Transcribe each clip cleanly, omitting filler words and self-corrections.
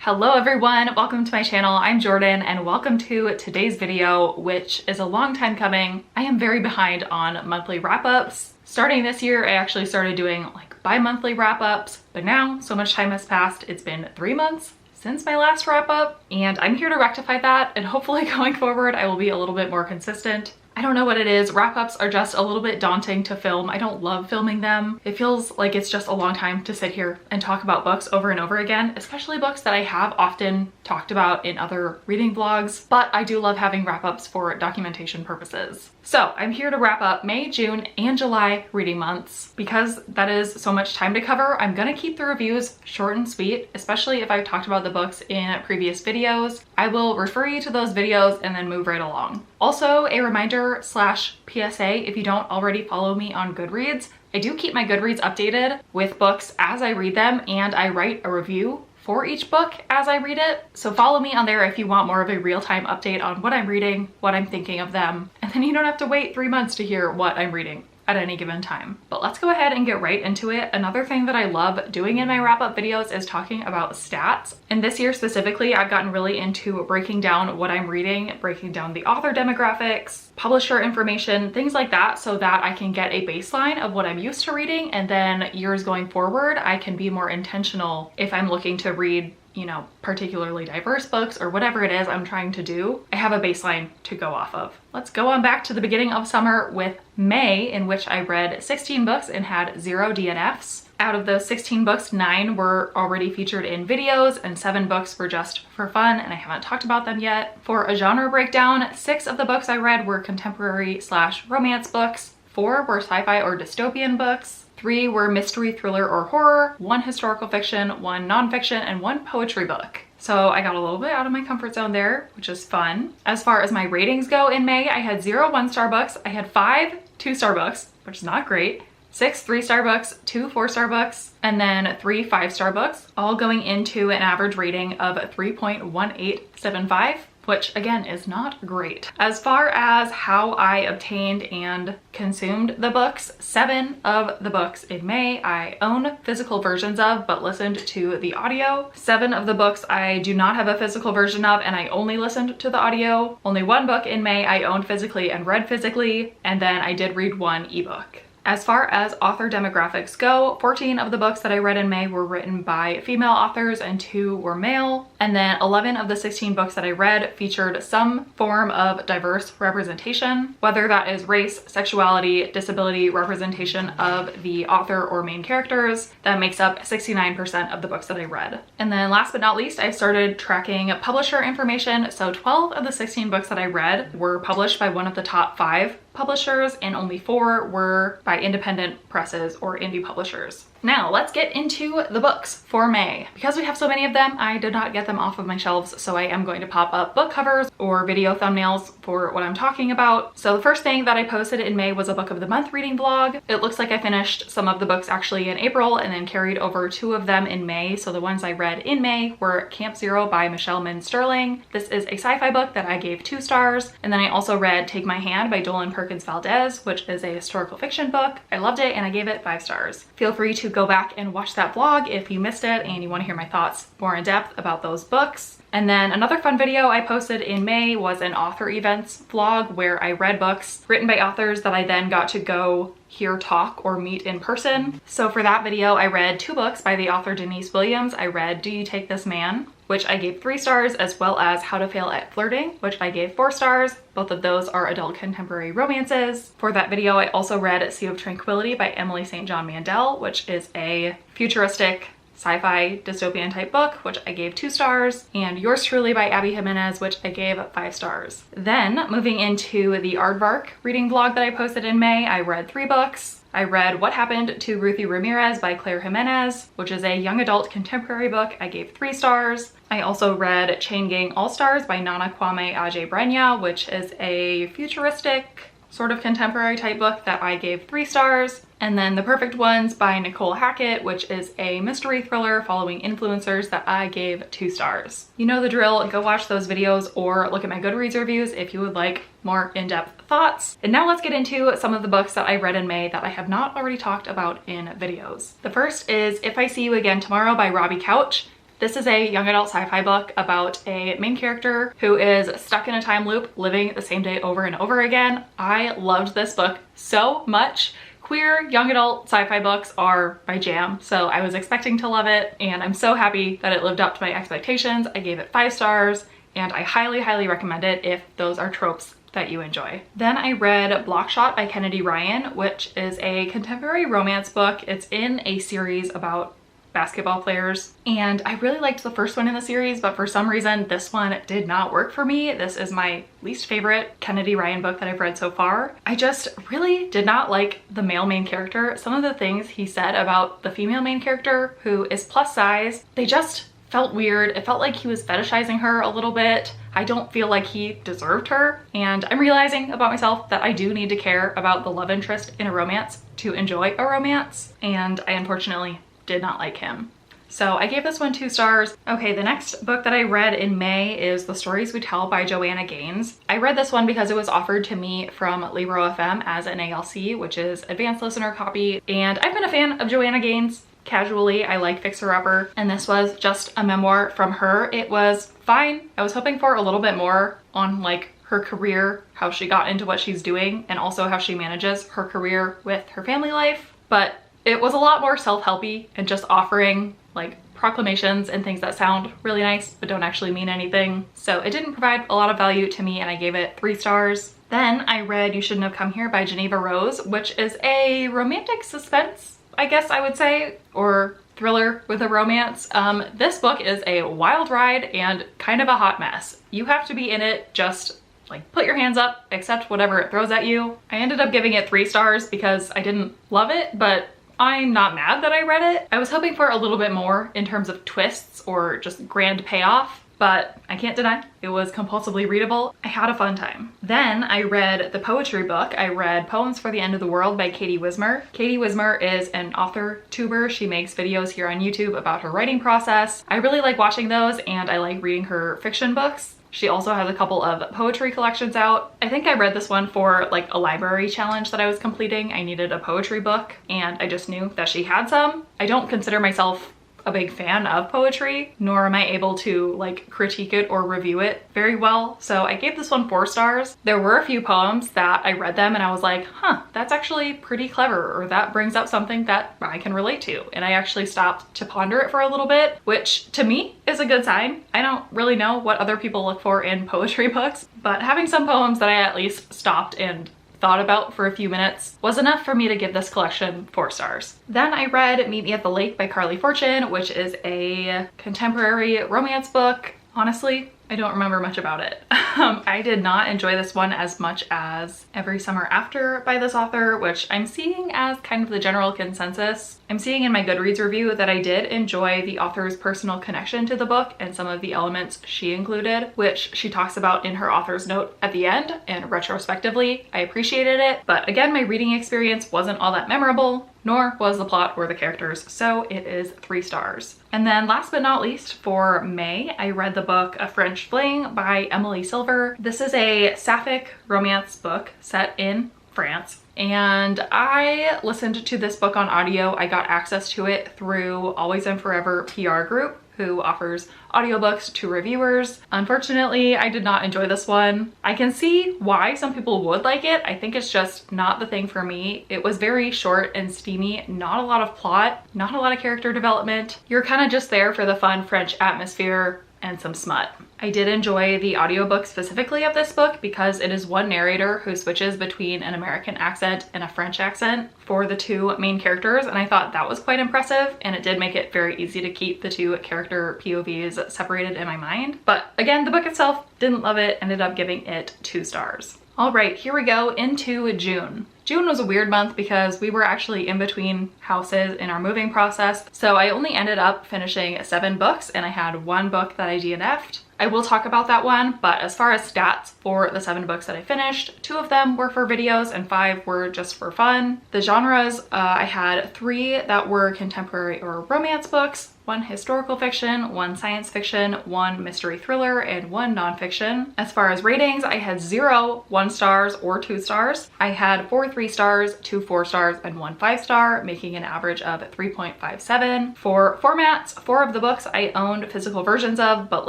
Hello everyone, welcome to my channel. I'm Jordan and welcome to today's video, which is a long time coming. I am very behind on monthly wrap-ups. Starting this year, I actually started doing like bi-monthly wrap-ups, but now so much time has passed. It's been 3 months since my last wrap-up, and I'm here to rectify that, and hopefully going forward I will be a little bit more consistent. I don't know what it is. Wrap-ups are just a little bit daunting to film. I don't love filming them. It feels like it's just a long time to sit here and talk about books over and over again, especially books that I have often talked about in other reading vlogs, but I do love having wrap-ups for documentation purposes. So I'm here to wrap up May, June, and July reading months. Because that is so much time to cover, I'm gonna keep the reviews short and sweet, especially if I've talked about the books in previous videos. I will refer you to those videos and then move right along. Also, a reminder / PSA, if you don't already follow me on Goodreads, I do keep my Goodreads updated with books as I read them, and I write a review for each book as I read it. So follow me on there if you want more of a real-time update on what I'm reading, what I'm thinking of them, and then you don't have to wait 3 months to hear what I'm reading at any given time. But let's go ahead and get right into it. Another thing that I love doing in my wrap-up videos is talking about stats. And this year specifically, I've gotten really into breaking down what I'm reading, breaking down the author demographics, publisher information, things like that, so that I can get a baseline of what I'm used to reading, and then years going forward, I can be more intentional if I'm looking to read, you know, particularly diverse books or whatever it is I'm trying to do. I have a baseline to go off of. Let's go on back to the beginning of summer with May, in which I read 16 books and had 0 DNFs. Out of those 16 books, 9 were already featured in videos and 7 books were just for fun, and I haven't talked about them yet. For a genre breakdown, 6 of the books I read were contemporary / romance books, 4 were sci-fi or dystopian books, 3 were mystery, thriller, or horror, 1 historical fiction, 1 nonfiction, and 1 poetry book. So I got a little bit out of my comfort zone there, which is fun. As far as my ratings go in May, I had 0 1-star books, I had 5 2-star books, which is not great, 6 3-star books, 2 4-star books, and then 3 5-star books, all going into an average rating of 3.1875. which again is not great. As far as how I obtained and consumed the books, 7 of the books in May I own physical versions of but listened to the audio. 7 of the books I do not have a physical version of and I only listened to the audio. Only 1 book in May I owned physically and read physically, and then I did read 1 ebook. As far as author demographics go, 14 of the books that I read in May were written by female authors and 2 were male. And then 11 of the 16 books that I read featured some form of diverse representation, whether that is race, sexuality, disability, representation of the author or main characters. That makes up 69% of the books that I read. And then last but not least, I started tracking publisher information. So 12 of the 16 books that I read were published by one of the top 5 publishers, and only 4 were by independent presses or indie publishers. Now let's get into the books for May. Because we have so many of them, I did not get them off of my shelves, so I am going to pop up book covers or video thumbnails for what I'm talking about. So the first thing that I posted in May was a book of the month reading vlog. It looks like I finished some of the books actually in April and then carried over 2 of them in May. So the ones I read in May were Camp Zero by Michelle Min Sterling. This is a sci-fi book that I gave 2 stars. And then I also read Take My Hand by Dolan Perkins Valdez, which is a historical fiction book. I loved it and I gave it 5 stars. Feel free to go back and watch that vlog if you missed it and you want to hear my thoughts more in depth about those books. And then another fun video I posted in May was an author events vlog where I read books written by authors that I then got to go hear talk or meet in person. So for that video, I read 2 books by the author Denise Williams. I read Do You Take This Man?, which I gave 3 stars, as well as How to Fail at Flirting, which I gave 4 stars. Both of those are adult contemporary romances. For that video, I also read Sea of Tranquility by Emily St. John Mandel, which is a futuristic sci-fi dystopian type book, which I gave 2 stars, and Yours Truly by Abby Jimenez, which I gave 5 stars. Then moving into the Aardvark reading vlog that I posted in May, I read 3 books. I read What Happened to Ruthie Ramirez by Claire Jimenez, which is a young adult contemporary book. I gave 3 stars. I also read Chain Gang All-Stars by Nana Kwame Adjei-Brenyah, which is a futuristic sort of contemporary type book that I gave 3 stars. And then The Perfect Ones by Nicole Hackett, which is a mystery thriller following influencers, that I gave 2 stars. You know the drill, go watch those videos or look at my Goodreads reviews if you would like more in-depth thoughts. And now let's get into some of the books that I read in May that I have not already talked about in videos. The first is If I See You Again Tomorrow by Robbie Couch. This is a young adult sci-fi book about a main character who is stuck in a time loop, living the same day over and over again. I loved this book so much. Queer young adult sci-fi books are my jam, so I was expecting to love it, and I'm so happy that it lived up to my expectations. I gave it 5 stars, and I highly, highly recommend it if those are tropes that you enjoy. Then I read Blockshot by Kennedy Ryan, which is a contemporary romance book. It's in a series about basketball players, and I really liked the first one in the series, but for some reason this one did not work for me. This is my least favorite Kennedy Ryan book that I've read so far. I just really did not like the male main character. Some of the things he said about the female main character, who is plus size, they just felt weird. It felt like he was fetishizing her a little bit. I don't feel like he deserved her, and I'm realizing about myself that I do need to care about the love interest in a romance to enjoy a romance, and I unfortunately did not like him. So I gave this one 2 stars. Okay, the next book that I read in May is The Stories We Tell by Joanna Gaines. I read this one because it was offered to me from Libro FM as an ALC, which is advanced listener copy, and I've been a fan of Joanna Gaines. Casually, I like Fixer Upper, and this was just a memoir from her. It was fine. I was hoping for a little bit more on like her career, how she got into what she's doing, and also how she manages her career with her family life, but it was a lot more self-helpy and just offering like proclamations and things that sound really nice but don't actually mean anything. So it didn't provide a lot of value to me, and I gave it 3 stars. Then I read You Shouldn't Have Come Here by Geneva Rose, which is a romantic suspense, I guess I would say, or thriller with a romance. This book is a wild ride and kind of a hot mess. You have to be in it, just like put your hands up, accept whatever it throws at you. I ended up giving it 3 stars because I didn't love it, but I'm not mad that I read it. I was hoping for a little bit more in terms of twists or just grand payoff, but I can't deny it was compulsively readable. I had a fun time. Then I read the poetry book. I read Poems for the End of the World by Katie Wismer. Katie Wismer is an author tuber. She makes videos here on YouTube about her writing process. I really like watching those, and I like reading her fiction books. She also has a couple of poetry collections out. I think I read this one for like a library challenge that I was completing. I needed a poetry book, and I just knew that she had some. I don't consider myself a big fan of poetry, nor am I able to like critique it or review it very well. So I gave this one 4 stars. There were a few poems that I read them and I was like, huh, that's actually pretty clever, or that brings up something that I can relate to. And I actually stopped to ponder it for a little bit, which to me is a good sign. I don't really know what other people look for in poetry books, but having some poems that I at least stopped and thought about for a few minutes was enough for me to give this collection 4 stars. Then I read Meet Me at the Lake by Carly Fortune, which is a contemporary romance book. Honestly, I don't remember much about it. I did not enjoy this one as much as Every Summer After by this author, which I'm seeing as kind of the general consensus. I'm seeing in my Goodreads review that I did enjoy the author's personal connection to the book and some of the elements she included, which she talks about in her author's note at the end, and retrospectively, I appreciated it. But again, my reading experience wasn't all that memorable, nor was the plot or the characters, so it is 3 stars. And then last but not least, for May, I read the book A French Fling by Emily Silver. This is a sapphic romance book set in France, and I listened to this book on audio. I got access to it through Always and Forever PR Group, who offers audiobooks to reviewers. Unfortunately, I did not enjoy this one. I can see why some people would like it. I think it's just not the thing for me. It was very short and steamy, not a lot of plot, not a lot of character development. You're kind of just there for the fun French atmosphere and some smut. I did enjoy the audiobook specifically of this book because it is one narrator who switches between an American accent and a French accent for the 2 main characters, and I thought that was quite impressive, and it did make it very easy to keep the 2 character POVs separated in my mind. But again, the book itself, didn't love it, ended up giving it 2 stars. All right, here we go into June. June was a weird month because we were actually in between houses in our moving process, so I only ended up finishing 7 books, and I had 1 book that I DNF'd. I will talk about that one, but as far as stats for the 7 books that I finished, 2 of them were for videos and 5 were just for fun. The genres, I had 3 that were contemporary or romance books, 1 historical fiction, 1 science fiction, 1 mystery thriller, and 1 nonfiction. As far as ratings, I had 0 1 stars or 2 stars. I had 4 3 stars, 2 4 stars, and 1 5 star, making an average of 3.57. For formats, 4 of the books I owned physical versions of but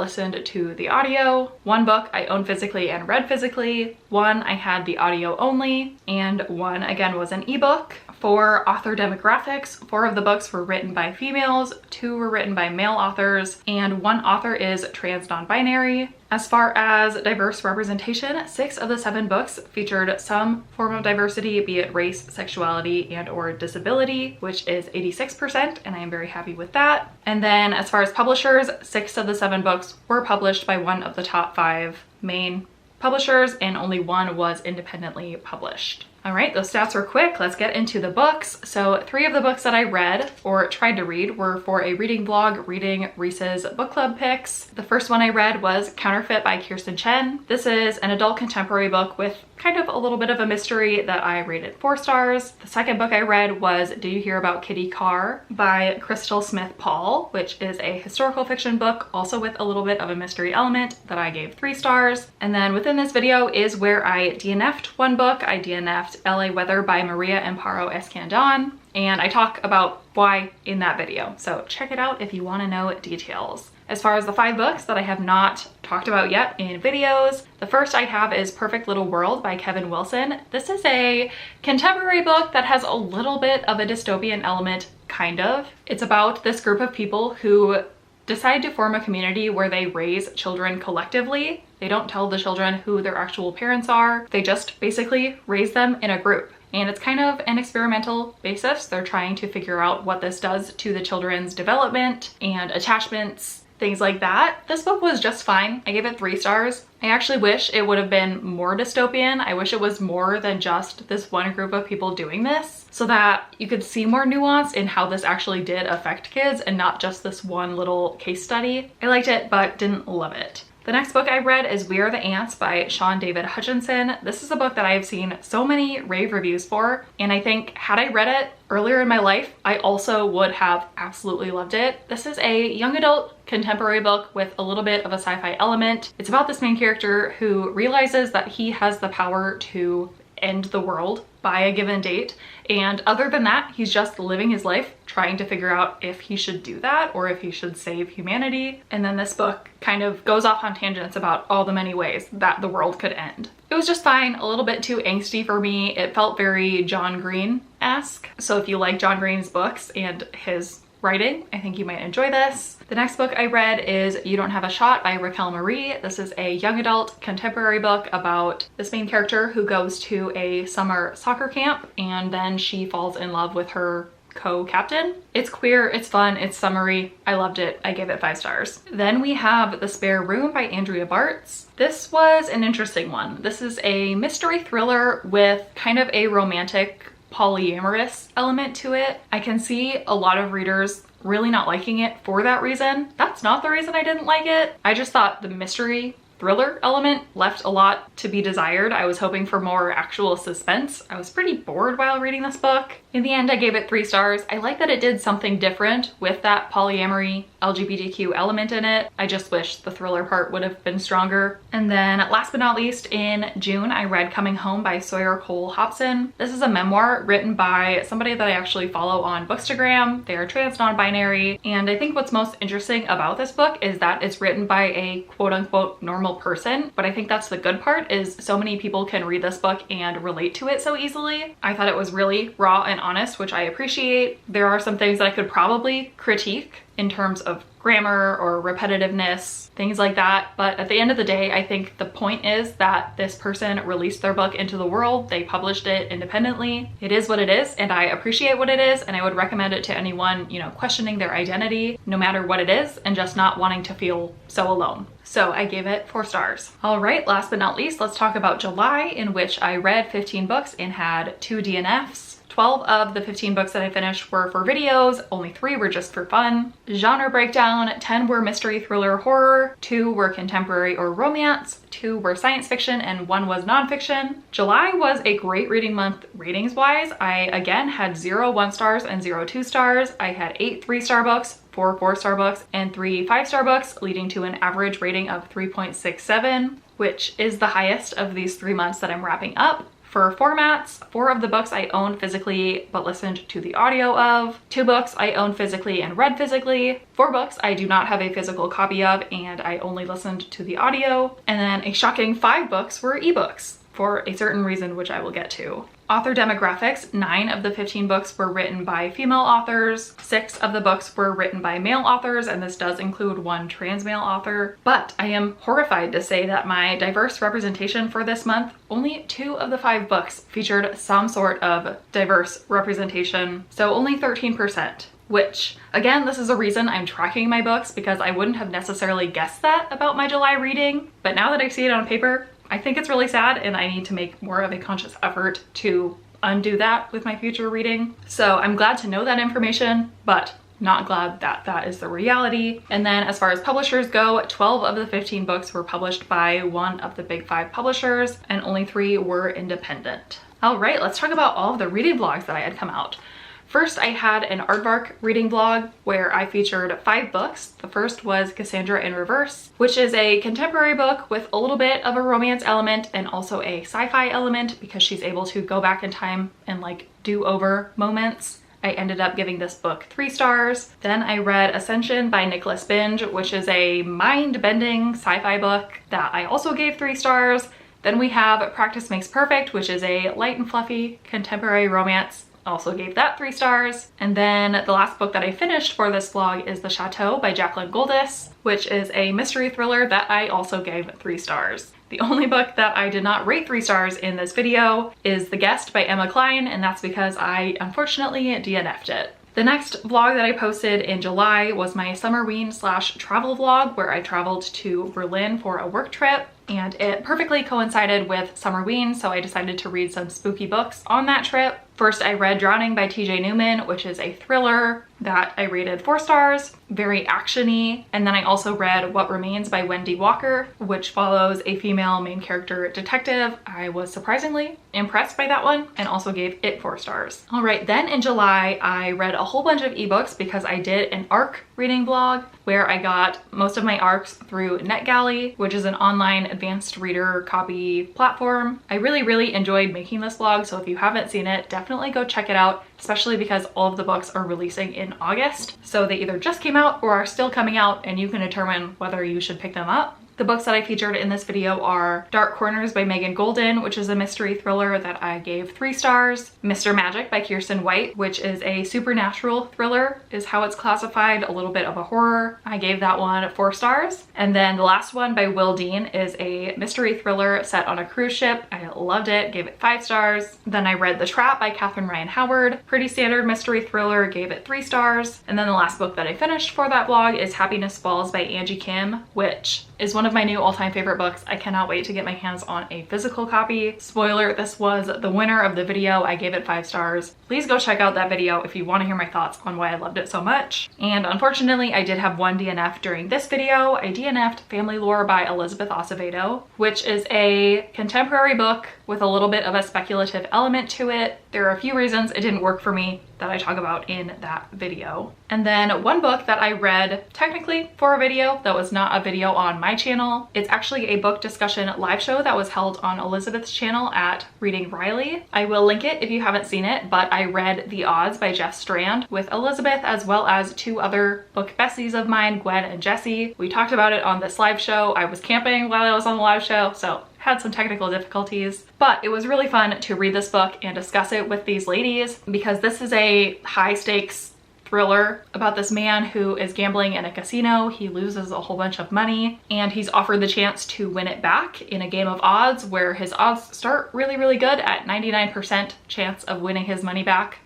listened to the audio. 1 book I owned physically and read physically. 1 I had the audio only, and 1 again was an ebook. For author demographics, 4 of the books were written by females, 2 were written by male authors, and 1 author is trans non-binary. As far as diverse representation, 6 of the 7 books featured some form of diversity, be it race, sexuality, and or disability, which is 86%, and I am very happy with that. And then as far as publishers, 6 of the 7 books were published by one of the top 5 main publishers, and only 1 was independently published. All right, those stats were quick. Let's get into the books. So 3 of the books that I read or tried to read were for a reading vlog, reading Reese's book club picks. The first one I read was Counterfeit by Kirsten Chen. This is an adult contemporary book with kind of a little bit of a mystery that I rated 4 stars. The second book I read was Do You Hear About Kitty Carr by Crystal Smith Paul, which is a historical fiction book, also with a little bit of a mystery element, that I gave 3 stars. And then within this video is where I DNF'd one book. I DNF'd LA Weather by Maria Amparo Escandon, and I talk about why in that video. So check it out if you want to know details. As far as the 5 books that I have not talked about yet in videos, the first I have is Perfect Little World by Kevin Wilson. This is a contemporary book that has a little bit of a dystopian element, kind of. It's about this group of people who decide to form a community where they raise children collectively. They don't tell the children who their actual parents are. They just basically raise them in a group. And it's kind of an experimental basis. They're trying to figure out what this does to the children's development and attachments, things like that. This book was just fine. I gave it 3 stars. I actually wish it would have been more dystopian. I wish it was more than just this one group of people doing this, so that you could see more nuance in how this actually did affect kids and not just this one little case study. I liked it, but didn't love it. The next book I read is We Are the Ants by Sean David Hutchinson. This is a book that I have seen so many rave reviews for, and I think had I read it earlier in my life, I also would have absolutely loved it. This is a young adult contemporary book with a little bit of a sci-fi element. It's about this main character who realizes that he has the power to end the world by a given date, and other than that, he's just living his life trying to figure out if he should do that or if he should save humanity. And then this book kind of goes off on tangents about all the many ways that the world could end. It was just fine, a little bit too angsty for me. It felt very John Green-esque. So if you like John Green's books and his writing, I think you might enjoy this. The next book I read is You Don't Have a Shot by Raquel Marie. This is a young adult contemporary book about this main character who goes to a summer soccer camp, and then she falls in love with her co-captain. It's queer, it's fun, it's summery. I loved it. I gave it 5 stars. Then we have The Spare Room by Andrea Bartz. This was an interesting one. This is a mystery thriller with kind of a romantic polyamorous element to it. I can see a lot of readers really not liking it for that reason. That's not the reason I didn't like it. I just thought the mystery thriller element left a lot to be desired. I was hoping for more actual suspense. I was pretty bored while reading this book. In the end, I gave it 3 stars. I like that it did something different with that polyamory LGBTQ element in it. I just wish the thriller part would have been stronger. And then last but not least, in June, I read Coming Home by Sawyer Cole Hobson. This is a memoir written by somebody that I actually follow on Bookstagram. They are trans non-binary. And I think what's most interesting about this book is that it's written by a quote unquote normal person. But I think that's the good part, is so many people can read this book and relate to it so easily. I thought it was really raw and honest, which I appreciate. There are some things that I could probably critique in terms of grammar or repetitiveness, things like that. But at the end of the day, I think the point is that this person released their book into the world. They published it independently. It is what it is, and I appreciate what it is, and I would recommend it to anyone, you know, questioning their identity, no matter what it is, and just not wanting to feel so alone. So I gave it 4 stars. All right, last but not least, let's talk about July, in which I read 15 books and had 2 DNFs. 12 of the 15 books that I finished were for videos, only 3 were just for fun. Genre breakdown, 10 were mystery, thriller, horror, 2 were contemporary or romance, 2 were science fiction, and 1 was nonfiction. July was a great reading month ratings wise. I again had 0 1 stars and 0 2 stars. I had 8 3-star books, 4 4-star books, and 3 5-star books, leading to an average rating of 3.67, which is the highest of these 3 months that I'm wrapping up. For formats, 4 of the books I own physically but listened to the audio of, 2 books I own physically and read physically, 4 books I do not have a physical copy of and I only listened to the audio, and then a shocking 5 books were ebooks for a certain reason, which I will get to. Author demographics, 9 of the 15 books were written by female authors, 6 of the books were written by male authors, and this does include 1 trans male author. But I am horrified to say that my diverse representation for this month, only 2 of the 5 books featured some sort of diverse representation, so only 13%. Which, again, this is a reason I'm tracking my books, because I wouldn't have necessarily guessed that about my July reading, but now that I see it on paper, I think it's really sad and I need to make more of a conscious effort to undo that with my future reading. So I'm glad to know that information, but not glad that that is the reality. And then as far as publishers go, 12 of the 15 books were published by one of the big 5 publishers and only 3 were independent. All right, let's talk about all of the reading vlogs that I had come out. First, I had an aardvark reading vlog where I featured 5 books. The first was Cassandra in Reverse, which is a contemporary book with a little bit of a romance element and also a sci-fi element because she's able to go back in time and like do over moments. I ended up giving this book 3 stars. Then I read Ascension by Nicholas Binge, which is a mind-bending sci-fi book that I also gave 3 stars. Then we have Practice Makes Perfect, which is a light and fluffy contemporary romance. Also gave that 3 stars. And then the last book that I finished for this vlog is The Chateau by Jacqueline Goldis, which is a mystery thriller that I also gave 3 stars. The only book that I did not rate 3 stars in this video is The Guest by Emma Cline, and that's because I unfortunately DNF'd it. The next vlog that I posted in July was my Summerween/travel vlog where I traveled to Berlin for a work trip, and it perfectly coincided with Summerween, so I decided to read some spooky books on that trip. First, I read Drowning by TJ Newman, which is a thriller that I rated 4 stars, very action-y. And then I also read What Remains by Wendy Walker, which follows a female main character detective. I was surprisingly impressed by that one and also gave it 4 stars. All right, then in July, I read a whole bunch of ebooks because I did an ARC reading vlog where I got most of my ARCs through NetGalley, which is an online advanced reader copy platform. I really enjoyed making this vlog, so if you haven't seen it, definitely go check it out, especially because all of the books are releasing in August. So they either just came out or are still coming out, and you can determine whether you should pick them up. The books that I featured in this video are Dark Corners by Megan Golden, which is a mystery thriller that I gave 3 stars. Mr. Magic by Kirsten White, which is a supernatural thriller, is how it's classified, a little bit of a horror. I gave that one 4 stars. And then the last one by Will Dean is a mystery thriller set on a cruise ship. I loved it, gave it 5 stars. Then I read The Trap by Catherine Ryan Howard, pretty standard mystery thriller, gave it 3 stars. And then the last book that I finished for that vlog is Happiness Falls by Angie Kim, which is one of my new all-time favorite books. I cannot wait to get my hands on a physical copy. Spoiler, this was the winner of the video. I gave it 5 stars. Please go check out that video if you want to hear my thoughts on why I loved it so much. And unfortunately, I did have one DNF during this video. I DNF'd Family Lore by Elizabeth Acevedo, which is a contemporary book with a little bit of a speculative element to it. There are a few reasons it didn't work for me that I talk about in that video. And then one book that I read technically for a video that was not a video on my channel. It's actually a book discussion live show that was held on Elizabeth's channel at Reading Riley. I will link it if you haven't seen it, but I read The Odds by Jeff Strand with Elizabeth, as well as 2 other book besties of mine, Gwen and Jessie. We talked about it on this live show. I was camping while I was on the live show, so had some technical difficulties, but it was really fun to read this book and discuss it with these ladies because this is a high stakes thriller about this man who is gambling in a casino. He loses a whole bunch of money and he's offered the chance to win it back in a game of odds where his odds start really good at 99% chance of winning his money back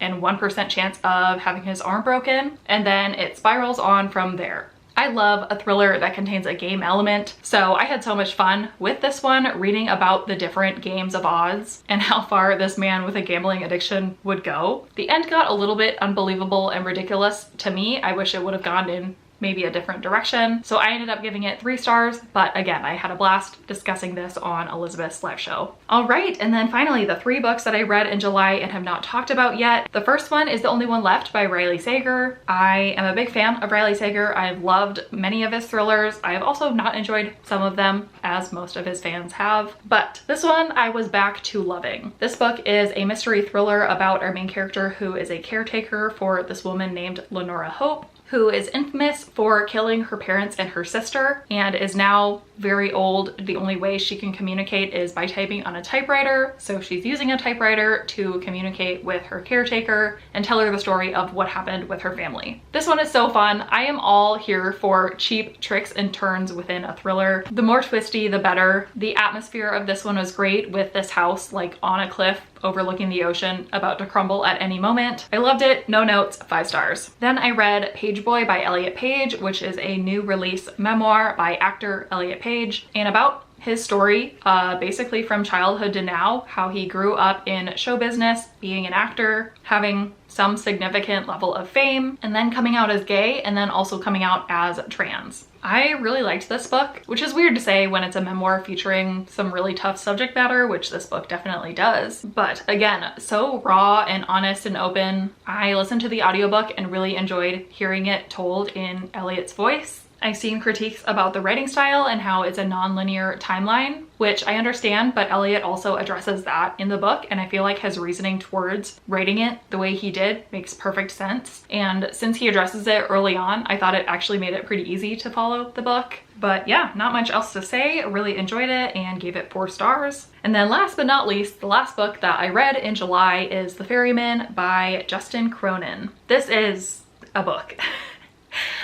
and 1% chance of having his arm broken, and then it spirals on from there. I love a thriller that contains a game element, so I had so much fun with this one reading about the different games of odds and how far this man with a gambling addiction would go. The end got a little bit unbelievable and ridiculous to me. I wish it would have gone in maybe a different direction. So I ended up giving it 3 stars, but again, I had a blast discussing this on Elizabeth's live show. All right, and then finally the 3 books that I read in July and have not talked about yet. The first one is The Only One Left by Riley Sager. I am a big fan of Riley Sager. I've loved many of his thrillers. I have also not enjoyed some of them, as most of his fans have, but this one I was back to loving. This book is a mystery thriller about our main character who is a caretaker for this woman named Lenora Hope, who is infamous for killing her parents and her sister and is now very old. The only way she can communicate is by typing on a typewriter. So she's using a typewriter to communicate with her caretaker and tell her the story of what happened with her family. This one is so fun. I am all here for cheap tricks and turns within a thriller. The more twisty, the better. The atmosphere of this one was great, with this house like on a cliff overlooking the ocean, about to crumble at any moment. I loved it. No notes, 5 stars. Then I read Page Boy by Elliot Page, which is a new release memoir by actor Elliot Page, and about his story, basically from childhood to now, how he grew up in show business, being an actor, having some significant level of fame, and then coming out as gay, and then also coming out as trans. I really liked this book, which is weird to say when it's a memoir featuring some really tough subject matter, which this book definitely does. But again, so raw and honest and open. I listened to the audiobook and really enjoyed hearing it told in Elliot's voice. I've seen critiques about the writing style and how it's a non-linear timeline, which I understand, but Elliot also addresses that in the book, and I feel like his reasoning towards writing it the way he did makes perfect sense. And since he addresses it early on, I thought it actually made it pretty easy to follow the book. But yeah, not much else to say. I really enjoyed it and gave it 4 stars. And then last but not least, the last book that I read in July is The Ferryman by Justin Cronin. This is a book.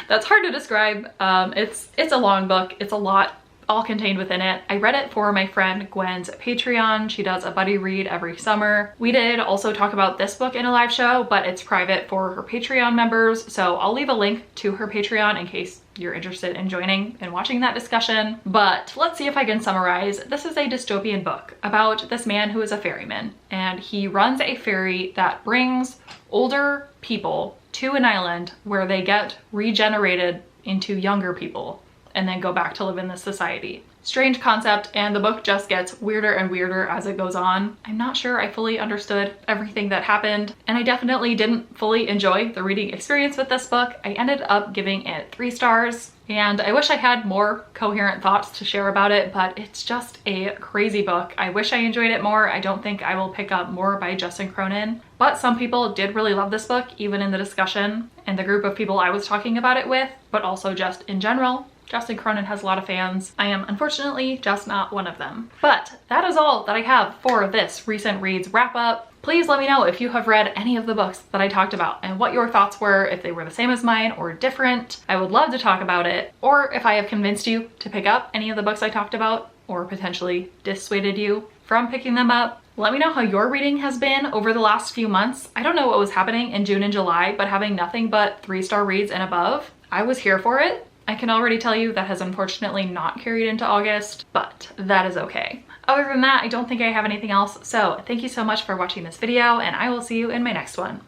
That's hard to describe. It's a long book. It's a lot all contained within it. I read it for my friend Gwen's Patreon. She does a buddy read every summer. We did also talk about this book in a live show, but it's private for her Patreon members. So I'll leave a link to her Patreon in case you're interested in joining and watching that discussion. But let's see if I can summarize. This is a dystopian book about this man who is a ferryman, and he runs a ferry that brings older people to an island where they get regenerated into younger people and then go back to live in this society. Strange concept, and the book just gets weirder and weirder as it goes on. I'm not sure I fully understood everything that happened, and I definitely didn't fully enjoy the reading experience with this book. I ended up giving it 3 stars, and I wish I had more coherent thoughts to share about it, but it's just a crazy book. I wish I enjoyed it more. I don't think I will pick up more by Justin Cronin, but some people did really love this book, even in the discussion and the group of people I was talking about it with, but also just in general. Justin Cronin has a lot of fans. I am unfortunately just not one of them. But that is all that I have for this recent reads wrap up. Please let me know if you have read any of the books that I talked about and what your thoughts were, if they were the same as mine or different. I would love to talk about it, or if I have convinced you to pick up any of the books I talked about, or potentially dissuaded you from picking them up. Let me know how your reading has been over the last few months. I don't know what was happening in June and July, but having nothing but 3-star reads and above, I was here for it. I can already tell you that has unfortunately not carried into August, but that is okay. Other than that, I don't think I have anything else. So thank you so much for watching this video, and I will see you in my next one.